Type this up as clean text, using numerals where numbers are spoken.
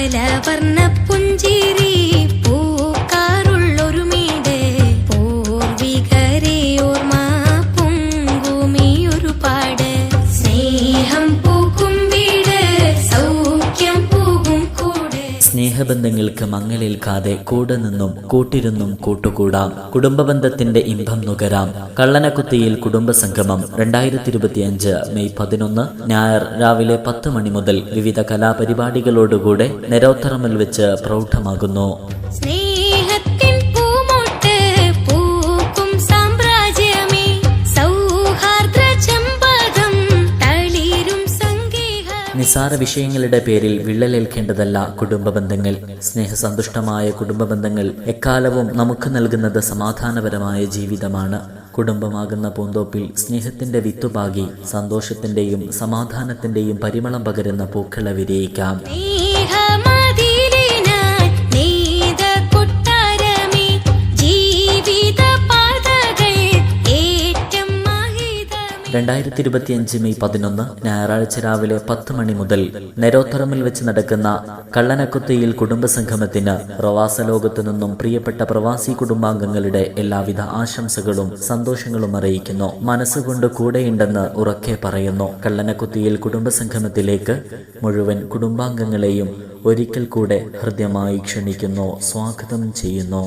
പലവർണ്ണ പുഞ്ചിരി പൂക്കാറുള്ളൊരു വീട് പൂർവികരെ ഓർമ്മ പൊങ്കുമിയൊരുപാട് സ്നേഹം പൂക്കും വീട് സൗഖ്യം പൂകും കൂട്. സ്നേഹബന്ധങ്ങൾക്ക് മങ്ങലേൽക്കാതെ കൂടെ നിന്നും കൂട്ടിരുന്നും കൂട്ടുകൂടാം. കുടുംബബന്ധത്തിന്റെ ഇമ്പം നുകരാം. കള്ളനക്കുത്തിയിൽ കുടുംബസംഗമം 2025 മെയ് 11 ഞായർ രാവിലെ 10 മണി മുതൽ വിവിധ കലാപരിപാടികളോടുകൂടെ നെരോത്തറമ്മിൽ വെച്ച് പ്രൗഢമാകുന്നു. നിസാര വിഷയങ്ങളുടെ പേരിൽ വിള്ളലേൽക്കേണ്ടതല്ല കുടുംബബന്ധങ്ങൾ. സ്നേഹസന്തുഷ്ടമായ കുടുംബബന്ധങ്ങൾ എക്കാലവും നമുക്ക് നൽകുന്നത് സമാധാനപരമായ ജീവിതമാണ്. കുടുംബമാകുന്ന പൂന്തോപ്പിൽ സ്നേഹത്തിന്റെ വിത്തുപാകി സന്തോഷത്തിന്റെയും സമാധാനത്തിന്റെയും പരിമളം പകരുന്ന പൂക്കളെ വിരിയിക്കാം. മെയ് 11 ഞായറാഴ്ച രാവിലെ 10 മണി മുതൽ നെരോത്തറമ്മിൽ വെച്ച് നടക്കുന്ന കള്ളനക്കുത്തിയിൽ കുടുംബസംഗമത്തിന് പ്രവാസലോകത്തു നിന്നും പ്രിയപ്പെട്ട പ്രവാസി കുടുംബാംഗങ്ങളുടെ എല്ലാവിധ ആശംസകളും സന്തോഷങ്ങളും അറിയിക്കുന്നു. മനസ്സുകൊണ്ട് കൂടെയുണ്ടെന്ന് ഉറക്കെ പറയുന്നു. കള്ളനക്കുത്തിയിൽ കുടുംബസംഗമത്തിലേക്ക് മുഴുവൻ കുടുംബാംഗങ്ങളെയും ഒരിക്കൽ കൂടെ ഹൃദ്യമായി ക്ഷണിക്കുന്നു, സ്വാഗതം ചെയ്യുന്നു.